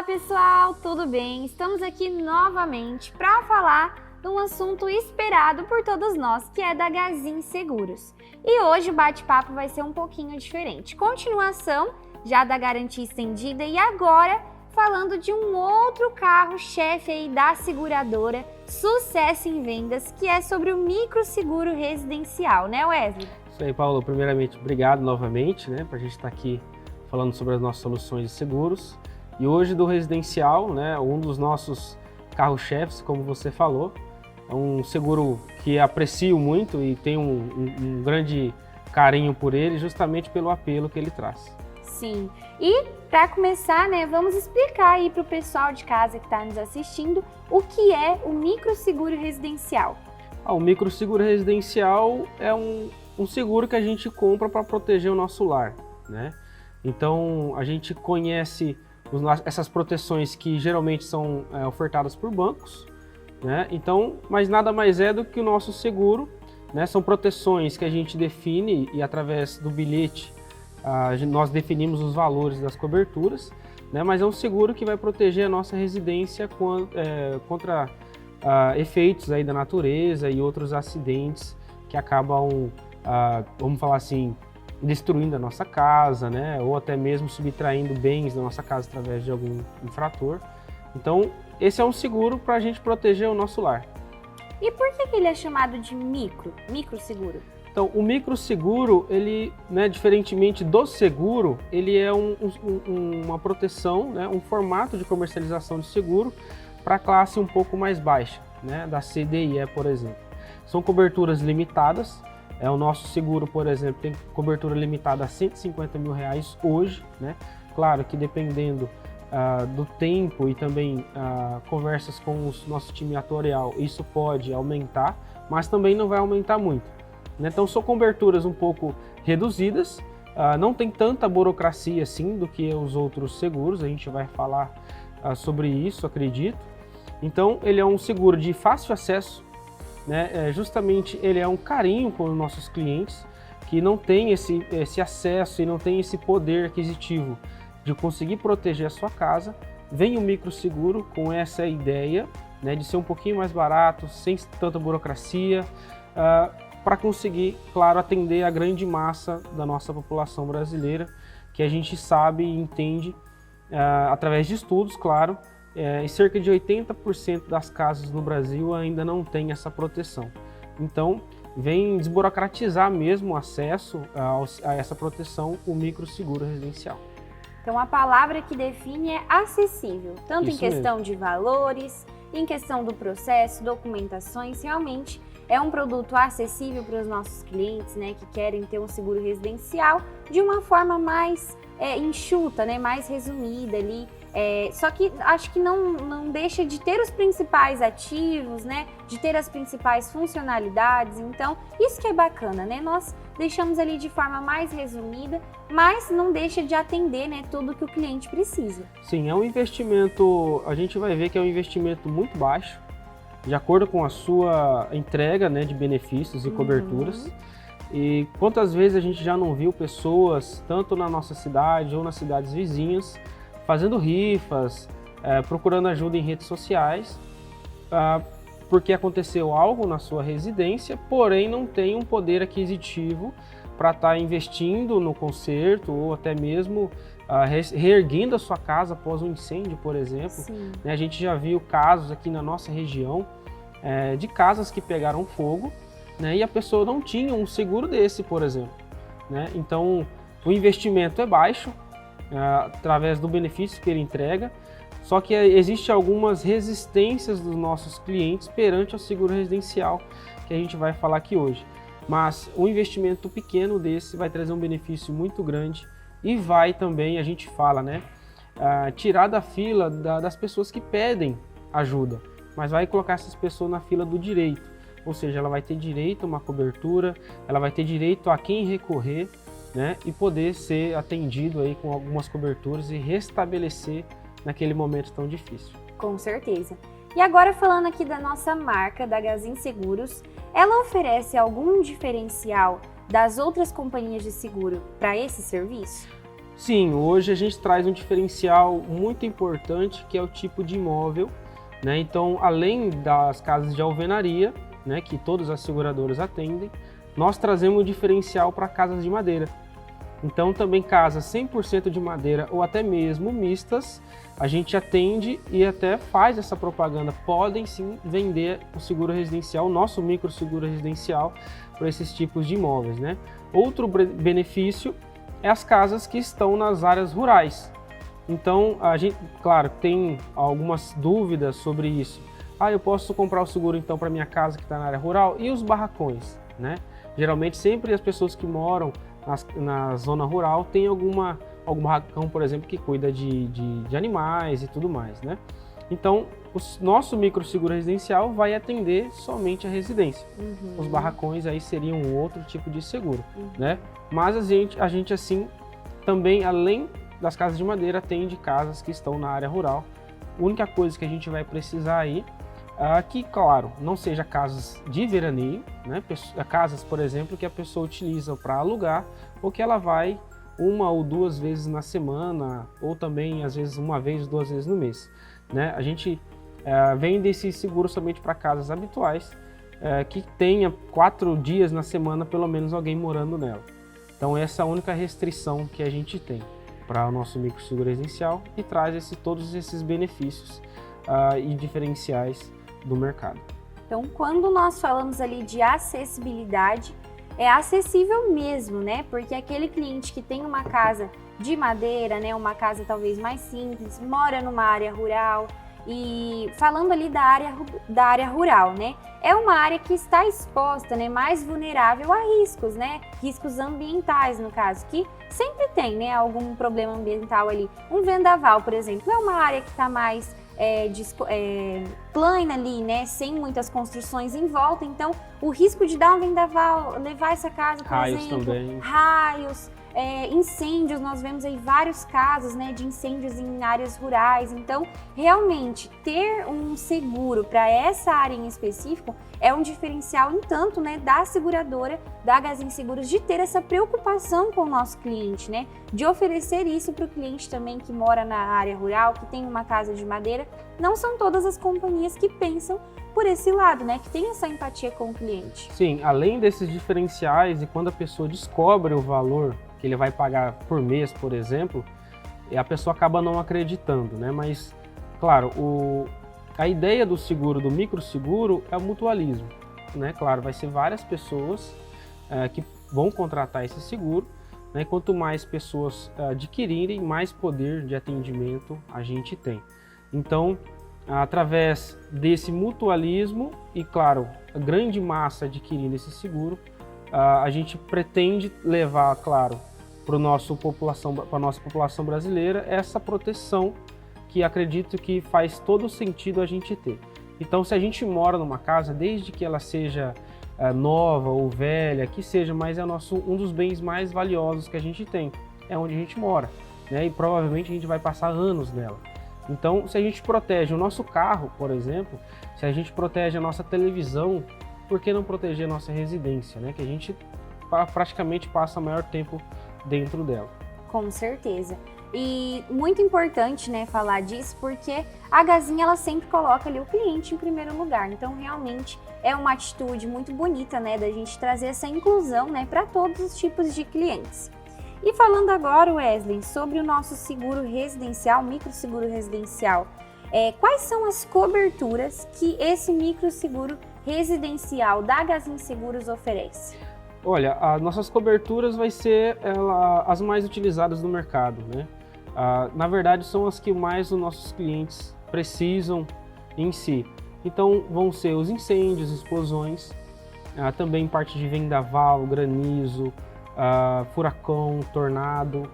Olá pessoal, tudo bem? Estamos aqui novamente para falar de um assunto esperado por todos nós, que é da Gazin Seguros. E hoje o bate-papo vai ser um pouquinho diferente. Continuação já da garantia estendida e agora falando de um outro carro-chefe aí da seguradora, sucesso em vendas, que é sobre o microseguro residencial, né Wesley? Isso aí, Paulo. Primeiramente, obrigado novamente, para a gente estar aqui falando sobre as nossas soluções de seguros. E hoje do residencial, um dos nossos carro-chefes, como você falou, é um seguro que aprecio muito e tenho um grande carinho por ele, justamente pelo apelo que ele traz. Sim, e para começar, vamos explicar aí para o pessoal de casa que está nos assistindo o que é o microseguro residencial. O microseguro residencial é um seguro que a gente compra para proteger o nosso lar, Então, a gente conhece essas proteções que geralmente são ofertadas por bancos, Então, mas nada mais é do que o nosso seguro, São proteções que a gente define e através do bilhete nós definimos os valores das coberturas, Mas é um seguro que vai proteger a nossa residência contra efeitos aí da natureza e outros acidentes que acabam, vamos falar assim, destruindo a nossa casa, ou até mesmo subtraindo bens da nossa casa através de algum infrator. Então, esse é um seguro para a gente proteger o nosso lar. E por que ele é chamado de microseguro? Então, o microseguro, ele, diferentemente do seguro, ele é uma proteção, um formato de comercialização de seguro para a classe um pouco mais baixa, da C, D e E, por exemplo. São coberturas limitadas. O nosso seguro, por exemplo, tem cobertura limitada a R$150 mil hoje, Claro que dependendo do tempo e também conversas com o nosso time atuarial, isso pode aumentar, mas também não vai aumentar muito. Então são coberturas um pouco reduzidas, não tem tanta burocracia assim do que os outros seguros, a gente vai falar sobre isso, acredito. Então ele é um seguro de fácil acesso, justamente ele é um carinho com os nossos clientes que não tem esse acesso e não tem esse poder aquisitivo de conseguir proteger a sua casa. Vem o microseguro com essa ideia de ser um pouquinho mais barato, sem tanta burocracia, para conseguir, claro, atender a grande massa da nossa população brasileira, que a gente sabe e entende através de estudos, claro, e cerca de 80% das casas no Brasil ainda não tem essa proteção. Então, vem desburocratizar mesmo o acesso a essa proteção, o microseguro residencial. Então, a palavra que define é acessível, tanto Isso em questão mesmo. de valores, em questão do processo, documentações, realmente é um produto acessível para os nossos clientes, que querem ter um seguro residencial de uma forma mais enxuta, mais resumida ali. Só que acho que não deixa de ter os principais ativos, de ter as principais funcionalidades. Então, isso que é bacana, Nós deixamos ali de forma mais resumida, mas não deixa de atender, tudo que o cliente precisa. Sim, é um investimento, a gente vai ver que é um investimento muito baixo, de acordo com a sua entrega de benefícios e coberturas. E quantas vezes a gente já não viu pessoas, tanto na nossa cidade ou nas cidades vizinhas, fazendo rifas, procurando ajuda em redes sociais, porque aconteceu algo na sua residência, porém não tem um poder aquisitivo para estar investindo no conserto ou até mesmo reerguendo a sua casa após um incêndio, por exemplo. Sim. A gente já viu casos aqui na nossa região de casas que pegaram fogo, e a pessoa não tinha um seguro desse, por exemplo. Então, o investimento é baixo, através do benefício que ele entrega, só que existe algumas resistências dos nossos clientes perante o seguro residencial, que a gente vai falar aqui hoje. Mas um investimento pequeno desse vai trazer um benefício muito grande e vai também, a gente fala, tirar da fila das pessoas que pedem ajuda, mas vai colocar essas pessoas na fila do direito, ou seja, ela vai ter direito a uma cobertura, ela vai ter direito a quem recorrer, e poder ser atendido aí com algumas coberturas e restabelecer naquele momento tão difícil. Com certeza. E agora falando aqui da nossa marca, da Gazin Seguros, ela oferece algum diferencial das outras companhias de seguro para esse serviço? Sim, hoje a gente traz um diferencial muito importante que é o tipo de imóvel, né? Então, além das casas de alvenaria, né, que todas as seguradoras atendem, nós trazemos um diferencial para casas de madeira. Então, também casas 100% de madeira ou até mesmo mistas, a gente atende e até faz essa propaganda. Podem sim vender o seguro residencial, o nosso micro seguro residencial, para esses tipos de imóveis, né? Outro benefício é as casas que estão nas áreas rurais. Então, a gente, claro, tem algumas dúvidas sobre isso. Eu posso comprar o seguro então para minha casa que está na área rural? E os barracões, né? Geralmente, sempre as pessoas que moram na zona rural tem algum barracão, por exemplo, que cuida de animais e tudo mais, né? Então, o nosso micro seguro residencial vai atender somente a residência. Os barracões aí seriam um outro tipo de seguro, né? Mas a gente assim, também, além das casas de madeira, atende casas que estão na área rural. A única coisa que a gente vai precisar aí que, claro, não seja casas de veraneio, né? Casas, por exemplo, que a pessoa utiliza para alugar ou que ela vai 1 ou 2 vezes na semana ou também, às vezes, 1 vez, 2 vezes no mês, né? A gente vende esse seguro somente para casas habituais que tenha 4 dias na semana, pelo menos, alguém morando nela. Então, essa é a única restrição que a gente tem para o nosso micro seguro residencial e traz todos esses benefícios e diferenciais do mercado. Então, quando nós falamos ali de acessibilidade, é acessível mesmo, né? Porque aquele cliente que tem uma casa de madeira, né, uma casa talvez mais simples, mora numa área rural, e falando ali da área rural, né? É uma área que está exposta, né, mais vulnerável a riscos, né? Riscos ambientais, no caso, que sempre tem, né, algum problema ambiental ali. Um vendaval, por exemplo, é uma área que está mais plana ali, né, sem muitas construções em volta, então o risco de dar um vendaval, levar essa casa, por exemplo, também. Raios, incêndios, nós vemos aí vários casos, né, de incêndios em áreas rurais, então realmente ter um seguro para essa área em específico é um diferencial, entanto, né, da seguradora, da Gazin Seguros, de ter essa preocupação com o nosso cliente, né, de oferecer isso para o cliente também que mora na área rural, que tem uma casa de madeira. Não são todas as companhias que pensam por esse lado, né, que tem essa empatia com o cliente. Sim, além desses diferenciais, e quando a pessoa descobre o valor que ele vai pagar por mês, por exemplo, a pessoa acaba não acreditando, né? Mas, claro, a ideia do seguro, do microseguro, é o mutualismo, né? Claro, vai ser várias pessoas que vão contratar esse seguro, né? Quanto mais pessoas adquirirem, mais poder de atendimento a gente tem. Então, através desse mutualismo e, claro, a grande massa adquirindo esse seguro, a gente pretende levar, claro, para a nossa população brasileira essa proteção que acredito que faz todo sentido a gente ter. Então, se a gente mora numa casa, desde que ela seja nova ou velha, que seja, mas é um dos bens mais valiosos que a gente tem, é onde a gente mora, né? E provavelmente a gente vai passar anos nela. Então, se a gente protege o nosso carro, por exemplo, se a gente protege a nossa televisão, por que não proteger a nossa residência, né? Que a gente praticamente passa o maior tempo dentro dela. Com certeza. E muito importante, né, falar disso, porque a Gazin, ela sempre coloca ali o cliente em primeiro lugar. Então, realmente é uma atitude muito bonita, né, da gente trazer essa inclusão, né, para todos os tipos de clientes. E falando agora, Wesley, sobre o nosso seguro residencial, microseguro residencial, quais são as coberturas que esse microseguro residencial da Gazin Seguros oferece? Olha, as nossas coberturas vai ser as mais utilizadas no mercado, né? Na verdade, são as que mais os nossos clientes precisam em si. Então, vão ser os incêndios, explosões, também parte de vendaval, granizo, furacão, tornado,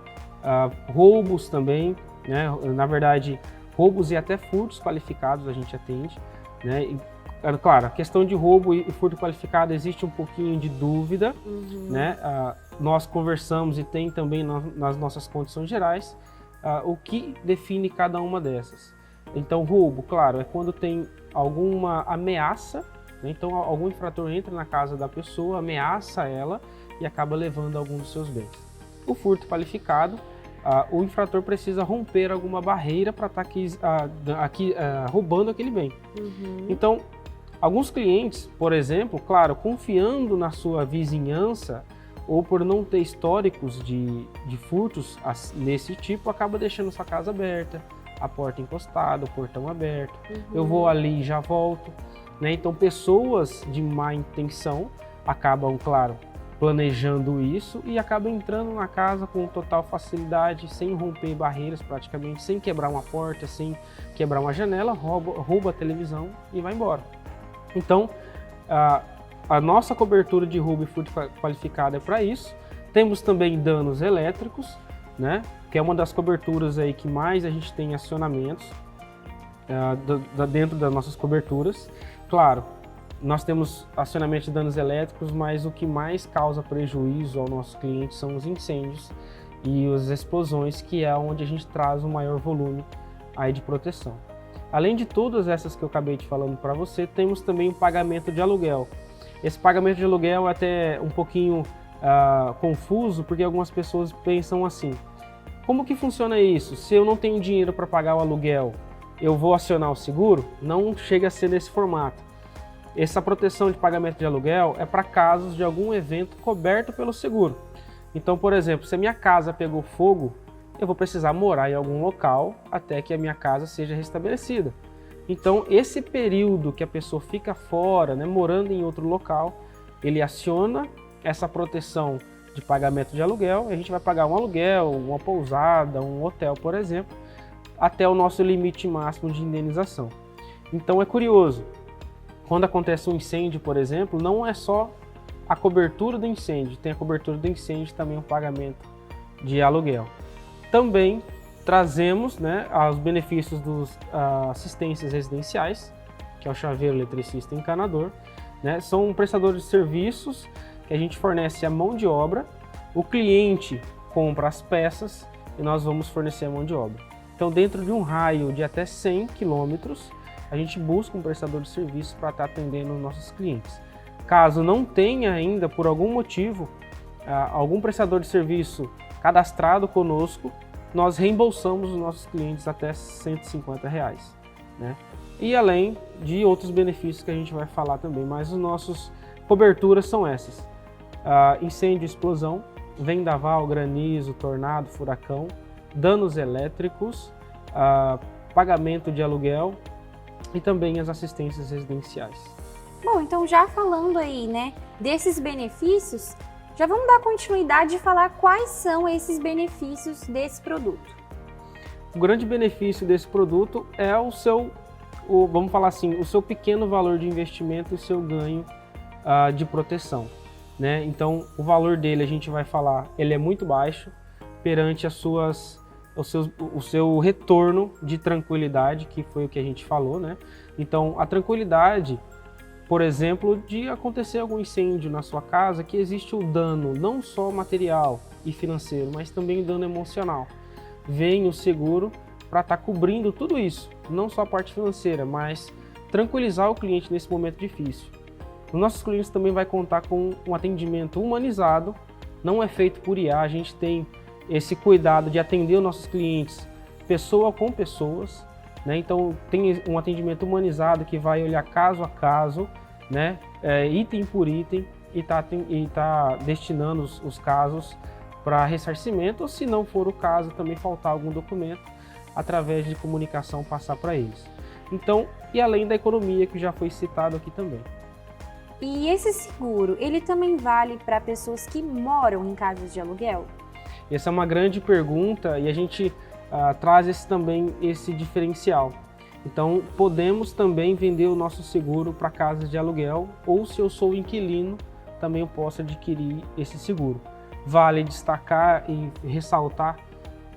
roubos também, né? Na verdade, roubos e até furtos qualificados a gente atende, né? Claro, a questão de roubo e furto qualificado existe um pouquinho de dúvida, né? Nós conversamos e tem também nas nossas condições gerais o que define cada uma dessas. Então, roubo, claro, é quando tem alguma ameaça, né? Então algum infrator entra na casa da pessoa, ameaça ela e acaba levando algum dos seus bens. O furto qualificado o infrator precisa romper alguma barreira para estar aqui roubando aquele bem. Então, alguns clientes, por exemplo, claro, confiando na sua vizinhança ou por não ter históricos de furtos nesse tipo, acaba deixando sua casa aberta, a porta encostada, o portão aberto. Eu vou ali e já volto, né? Então, pessoas de má intenção acabam, claro, planejando isso e acabam entrando na casa com total facilidade, sem romper barreiras praticamente, sem quebrar uma porta, sem quebrar uma janela, rouba a televisão e vai embora. Então, a nossa cobertura de roubo e furto qualificado é para isso. Temos também danos elétricos, né? Que é uma das coberturas aí que mais a gente tem acionamentos dentro das nossas coberturas. Claro, nós temos acionamento de danos elétricos, mas o que mais causa prejuízo ao nosso cliente são os incêndios e as explosões, que é onde a gente traz o maior volume aí de proteção. Além de todas essas que eu acabei de falando para você, temos também o pagamento de aluguel. Esse pagamento de aluguel é até um pouquinho confuso, porque algumas pessoas pensam assim: como que funciona isso? Se eu não tenho dinheiro para pagar o aluguel, eu vou acionar o seguro? Não chega a ser desse formato. Essa proteção de pagamento de aluguel é para casos de algum evento coberto pelo seguro. Então, por exemplo, se a minha casa pegou fogo, eu vou precisar morar em algum local até que a minha casa seja restabelecida. Então, esse período que a pessoa fica fora, né, morando em outro local, ele aciona essa proteção de pagamento de aluguel. A gente vai pagar um aluguel, uma pousada, um hotel, por exemplo, até o nosso limite máximo de indenização. Então, é curioso. Quando acontece um incêndio, por exemplo, não é só a cobertura do incêndio, tem a cobertura do incêndio também o pagamento de aluguel. Também trazemos, né, os benefícios dos assistências residenciais, que é o chaveiro, eletricista e encanador, né? São prestadores de serviços que a gente fornece a mão de obra, o cliente compra as peças e nós vamos fornecer a mão de obra. Então, dentro de um raio de até 100 quilômetros, a gente busca um prestador de serviços para estar atendendo os nossos clientes. Caso não tenha ainda, por algum motivo, algum prestador de serviço cadastrado conosco, nós reembolsamos os nossos clientes até R$150, né? E além de outros benefícios que a gente vai falar também, mas as nossas coberturas são essas: incêndio, explosão, vendaval, granizo, tornado, furacão, danos elétricos, pagamento de aluguel e também as assistências residenciais. Bom, então já falando aí, né, desses benefícios, já vamos dar continuidade e falar quais são esses benefícios desse produto. O grande benefício desse produto é vamos falar assim, o seu pequeno valor de investimento e o seu ganho de proteção, né? Então, o valor dele, a gente vai falar, ele é muito baixo perante o seu retorno de tranquilidade, que foi o que a gente falou, né? Então, a tranquilidade, por exemplo, de acontecer algum incêndio na sua casa, que existe o dano não só material e financeiro, mas também o dano emocional. Vem o seguro para estar cobrindo tudo isso, não só a parte financeira, mas tranquilizar o cliente nesse momento difícil. Os nossos clientes também vai contar com um atendimento humanizado, não é feito por IA, a gente tem esse cuidado de atender os nossos clientes pessoa com pessoas, né? Então tem um atendimento humanizado que vai olhar caso a caso, né? Item por item, e tá destinando os casos para ressarcimento, ou se não for o caso, também faltar algum documento, através de comunicação passar para eles. Então, e além da economia que já foi citado aqui também. E esse seguro, ele também vale para pessoas que moram em casas de aluguel? Essa é uma grande pergunta e a gente traz esse diferencial. Então, podemos também vender o nosso seguro para casas de aluguel, ou se eu sou inquilino, também eu posso adquirir esse seguro. Vale destacar e ressaltar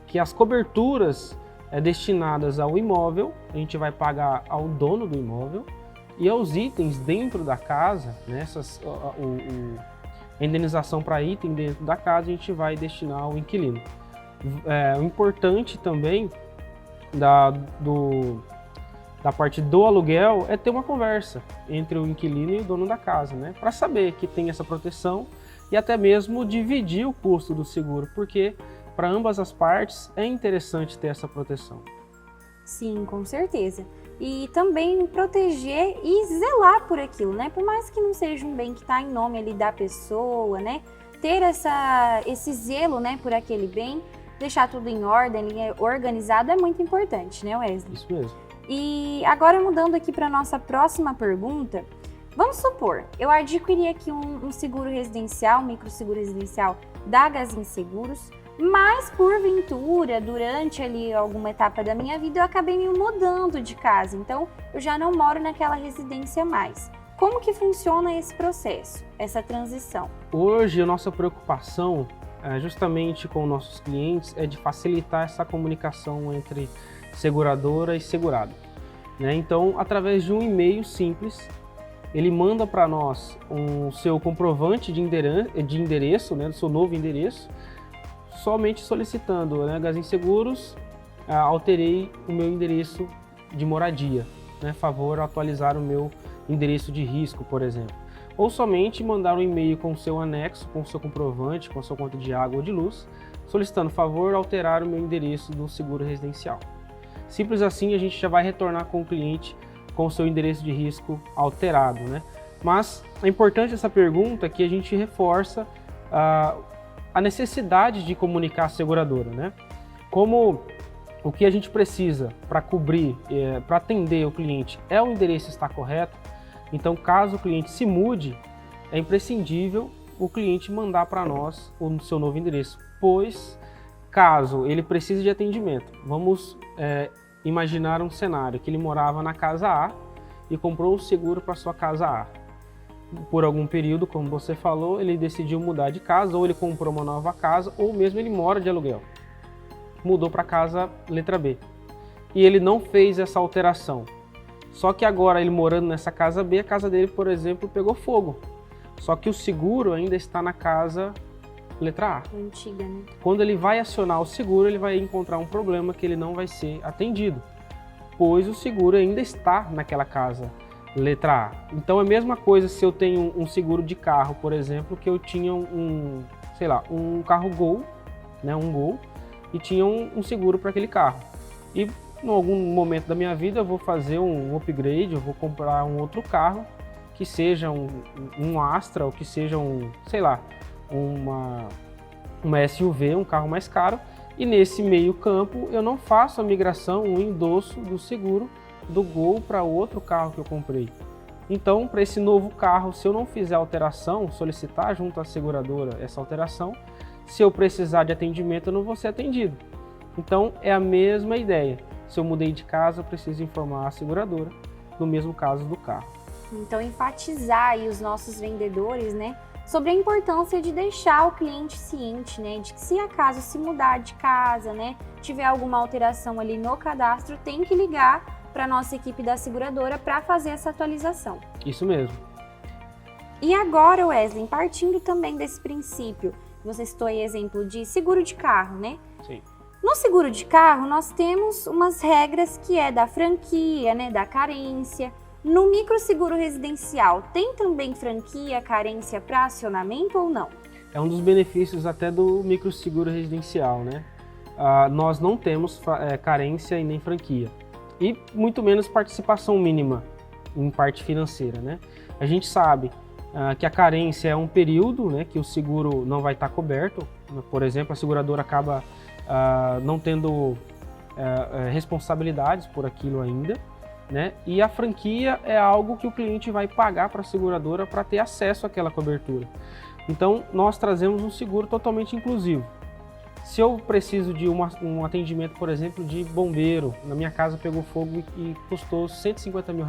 que as coberturas destinadas ao imóvel, a gente vai pagar ao dono do imóvel, e aos itens dentro da casa, né, a indenização para item dentro da casa, a gente vai destinar ao inquilino. O importante também da parte do aluguel é ter uma conversa entre o inquilino e o dono da casa, né, para saber que tem essa proteção e até mesmo dividir o custo do seguro, porque para ambas as partes é interessante ter essa proteção. Sim, com certeza. E também proteger e zelar por aquilo, né? Por mais que não seja um bem que está em nome ali da pessoa, né? Ter esse zelo, né, por aquele bem, deixar tudo em ordem, organizado é muito importante, né, Wesley? Isso mesmo. E agora mudando aqui para nossa próxima pergunta, vamos supor, eu adquiri aqui um seguro residencial, um microseguro residencial da Gazin Seguros, mas porventura, durante ali alguma etapa da minha vida, eu acabei me mudando de casa, então eu já não moro naquela residência mais. Como que funciona esse processo, essa transição? Hoje a nossa preocupação, justamente com nossos clientes, é de facilitar essa comunicação entre seguradora e segurado, né? Então, através de um e-mail simples, ele manda para nós o seu comprovante de endereço, né, do seu novo endereço, somente solicitando, né, Gazin Seguros, alterei o meu endereço de moradia, né, favor atualizar o meu endereço de risco, por exemplo. Ou somente mandar um e-mail com o seu anexo, com o seu comprovante, com a sua conta de água ou de luz, solicitando favor alterar o meu endereço do seguro residencial. Simples assim, a gente já vai retornar com o cliente com o seu endereço de risco alterado, né? Mas é importante essa pergunta que a gente reforça a necessidade de comunicar a seguradora, né? Como o que a gente precisa para cobrir, para atender o cliente é o endereço estar correto, então caso o cliente se mude, é imprescindível o cliente mandar para nós o seu novo endereço, pois caso ele precise de atendimento, vamos imaginar um cenário que ele morava na casa A e comprou o seguro para sua casa A. Por algum período, como você falou, ele decidiu mudar de casa, ou ele comprou uma nova casa, ou mesmo ele mora de aluguel. Mudou para a casa letra B. E ele não fez essa alteração. Só que agora, ele morando nessa casa B, a casa dele, por exemplo, pegou fogo. Só que o seguro ainda está na casa letra A. Antiga, né? Quando ele vai acionar o seguro, ele vai encontrar um problema que ele não vai ser atendido, pois o seguro ainda está naquela casa letra A. Então é a mesma coisa se eu tenho um seguro de carro, por exemplo, que eu tinha um carro Gol, né, um Gol, e tinha um seguro para aquele carro. E em algum momento da minha vida eu vou fazer um upgrade, eu vou comprar um outro carro, que seja um Astra, ou que seja uma SUV, um carro mais caro, e nesse meio campo eu não faço a migração, o endosso do seguro do Gol para outro carro que eu comprei. Então, para esse novo carro, se eu não fizer alteração, solicitar junto à seguradora essa alteração, se eu precisar de atendimento, eu não vou ser atendido. Então, é a mesma ideia. Se eu mudei de casa, eu preciso informar a seguradora, no mesmo caso do carro. Então, enfatizar aí os nossos vendedores, né, sobre a importância de deixar o cliente ciente, né, de que se acaso se mudar de casa, né, tiver alguma alteração ali no cadastro, tem que ligar para a nossa equipe da seguradora para fazer essa atualização. Isso mesmo. E agora, Wesley, partindo também desse princípio, você citou aí exemplo de seguro de carro, né? Sim. No seguro de carro, nós temos umas regras que é da franquia, né, da carência. No microseguro residencial, tem também franquia, carência para acionamento ou não? É um dos benefícios até do microseguro residencial, né? Nós não temos carência e nem franquia. E muito menos participação mínima em parte financeira, né? A gente sabe que a carência é um período, né, que o seguro não vai estar coberto. Por exemplo, a seguradora acaba não tendo responsabilidades por aquilo ainda, né? E a franquia é algo que o cliente vai pagar para a seguradora para ter acesso àquela cobertura. Então, nós trazemos um seguro totalmente inclusivo. Se eu preciso de um atendimento, por exemplo, de bombeiro, na minha casa pegou fogo e custou R$150 mil,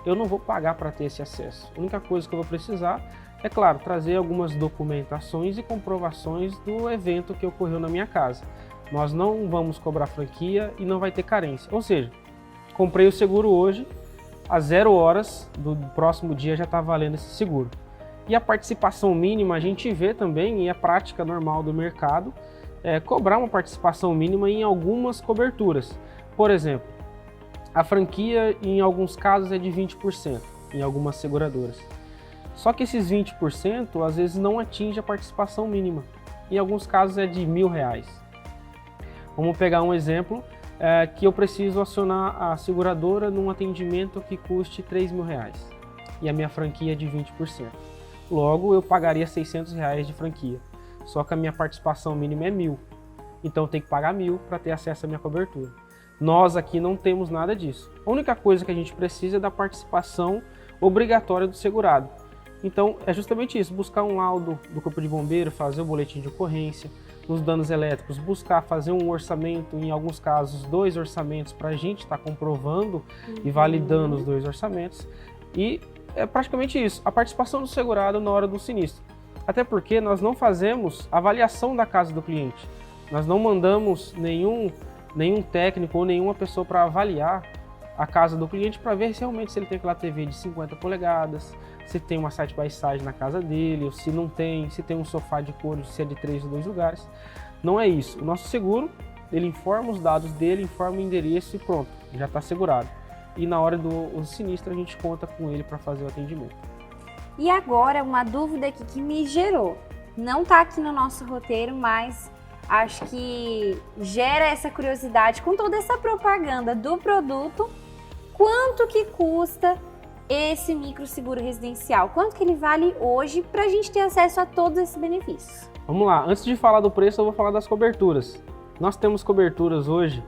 eu não vou pagar para ter esse acesso. A única coisa que eu vou precisar é, claro, trazer algumas documentações e comprovações do evento que ocorreu na minha casa. Nós não vamos cobrar franquia e não vai ter carência. Ou seja, comprei o seguro hoje, às 0 horas do próximo dia já está valendo esse seguro. E a participação mínima a gente vê também, e é prática normal do mercado, cobrar uma participação mínima em algumas coberturas. Por exemplo, a franquia em alguns casos é de 20%, em algumas seguradoras. Só que esses 20% às vezes não atinge a participação mínima. em alguns casos é de R$1.000. Vamos pegar um exemplo que eu preciso acionar a seguradora num atendimento que custe R$3.000 e a minha franquia é de 20%. Logo, eu pagaria R$600 de franquia, só que a minha participação mínima é R$1.000, então eu tenho que pagar R$1.000 para ter acesso à minha cobertura. Nós aqui não temos nada disso. A única coisa que a gente precisa é da participação obrigatória do segurado. Então, é justamente isso, buscar um laudo do Corpo de Bombeiro, fazer o boletim de ocorrência, nos danos elétricos, buscar fazer um orçamento, em alguns casos 2 orçamentos, para a gente estar comprovando e validando os 2 orçamentos. E é praticamente isso, a participação do segurado na hora do sinistro. Até porque nós não fazemos avaliação da casa do cliente. Nós não mandamos nenhum técnico ou nenhuma pessoa para avaliar a casa do cliente para ver realmente se ele tem aquela TV de 50 polegadas, se tem uma side-by-side na casa dele, ou se não tem, se tem um sofá de couro, se é de 3 ou 2 lugares. Não é isso. O nosso seguro, ele informa os dados dele, informa o endereço e pronto, já está segurado. E na hora do sinistro a gente conta com ele para fazer o atendimento. E agora uma dúvida aqui que me gerou. Não está aqui no nosso roteiro, mas acho que gera essa curiosidade com toda essa propaganda do produto. Quanto que custa esse microseguro residencial? Quanto que ele vale hoje para a gente ter acesso a todos esses benefícios? Vamos lá, antes de falar do preço, eu vou falar das coberturas. Nós temos coberturas hoje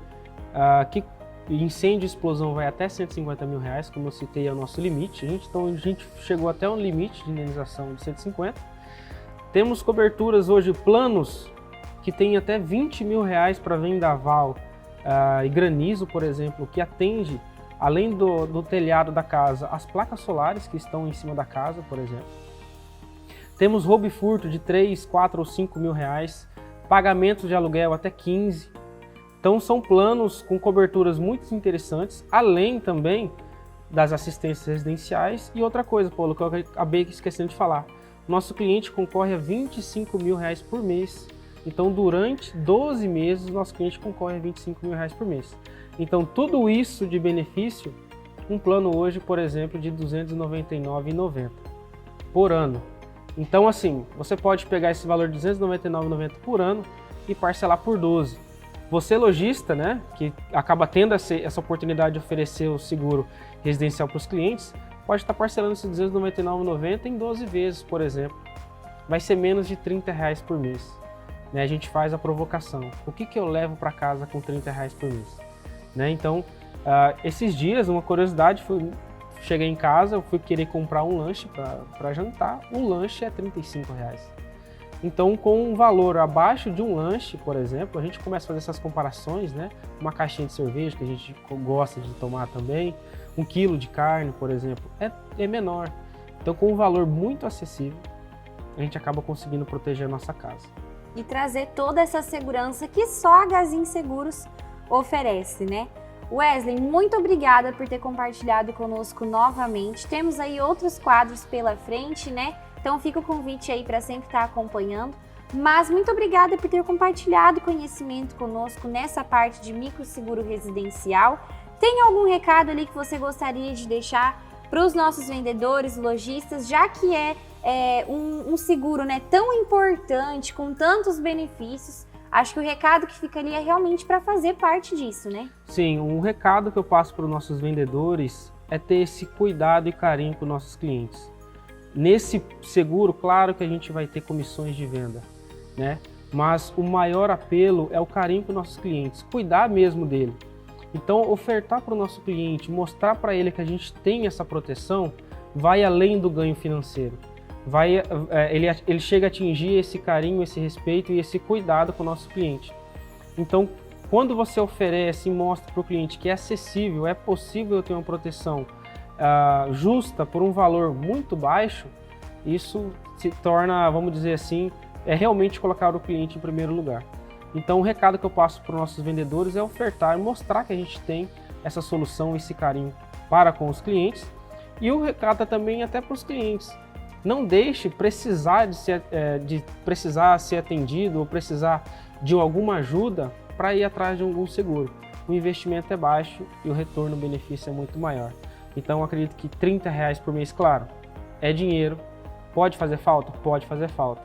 que incêndio e explosão vai até R$150 mil, como eu citei, é o nosso limite. Então a gente chegou até um limite de indenização de 150. Temos coberturas hoje, planos, que tem até R$20 mil para vendaval e granizo, por exemplo, que atende, além do telhado da casa, as placas solares que estão em cima da casa, por exemplo. Temos roubo e furto de 3, 4 ou 5 mil reais, pagamentos de aluguel até 15. Então são planos com coberturas muito interessantes, além também das assistências residenciais. E outra coisa, Paulo, que eu acabei esquecendo de falar, nosso cliente concorre a R$25 mil por mês. Então durante 12 meses, nosso cliente concorre a R$25 mil por mês. Então tudo isso de benefício, um plano hoje, por exemplo, de R$ 299,90 por ano. Então assim, você pode pegar esse valor de R$ 299,90 por ano e parcelar por 12. Você lojista, né, que acaba tendo essa oportunidade de oferecer o seguro residencial para os clientes, pode estar parcelando esse R$ 299,90 em 12 vezes, por exemplo. Vai ser menos de R$ 30 por mês. Né, a gente faz a provocação. O que eu levo para casa com R$ 30 por mês? Né, então, esses dias, uma curiosidade, cheguei em casa, eu fui querer comprar um lanche para jantar, o lanche é R$ 35. Então, com um valor abaixo de um lanche, por exemplo, a gente começa a fazer essas comparações, né? Uma caixinha de cerveja, que a gente gosta de tomar também, 1 quilo de carne, por exemplo, é menor. Então, com um valor muito acessível, a gente acaba conseguindo proteger a nossa casa. E trazer toda essa segurança que só a Gazin Seguros oferece, né? Wesley, muito obrigada por ter compartilhado conosco novamente. Temos aí outros quadros pela frente, né? Então fica o convite aí para sempre estar acompanhando. Mas muito obrigada por ter compartilhado conhecimento conosco nessa parte de microseguro residencial. Tem algum recado ali que você gostaria de deixar para os nossos vendedores, lojistas, já que é um seguro, né, tão importante, com tantos benefícios? Acho que o recado que fica ali é realmente para fazer parte disso, né? Sim, um recado que eu passo para os nossos vendedores é ter esse cuidado e carinho com nossos clientes. Nesse seguro, claro que a gente vai ter comissões de venda, né? Mas o maior apelo é o carinho com nossos clientes, cuidar mesmo dele. Então, ofertar para o nosso cliente, mostrar para ele que a gente tem essa proteção, vai além do ganho financeiro. Ele chega a atingir esse carinho, esse respeito e esse cuidado com o nosso cliente. Então, quando você oferece e mostra para o cliente que é acessível, é possível ter uma proteção justa por um valor muito baixo, isso se torna, vamos dizer assim, realmente colocar o cliente em primeiro lugar. Então o recado que eu passo para os nossos vendedores é ofertar e mostrar que a gente tem essa solução, esse carinho para com os clientes. E o recado é também até para os clientes. Não deixe precisar precisar ser atendido ou precisar de alguma ajuda para ir atrás de algum seguro. O investimento é baixo e o retorno, o benefício é muito maior. Então eu acredito que R$ 30 por mês, claro, é dinheiro. Pode fazer falta? Pode fazer falta.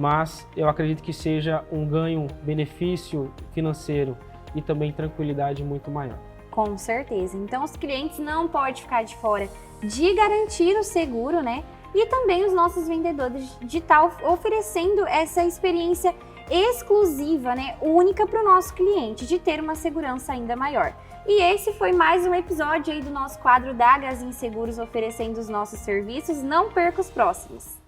mas eu acredito que seja um ganho, benefício financeiro e também tranquilidade muito maior. Com certeza. Então, os clientes não podem ficar de fora de garantir o seguro, né? E também os nossos vendedores de estar oferecendo essa experiência exclusiva, né? Única para o nosso cliente, de ter uma segurança ainda maior. E esse foi mais um episódio aí do nosso quadro da Gazin Seguros, oferecendo os nossos serviços. Não perca os próximos!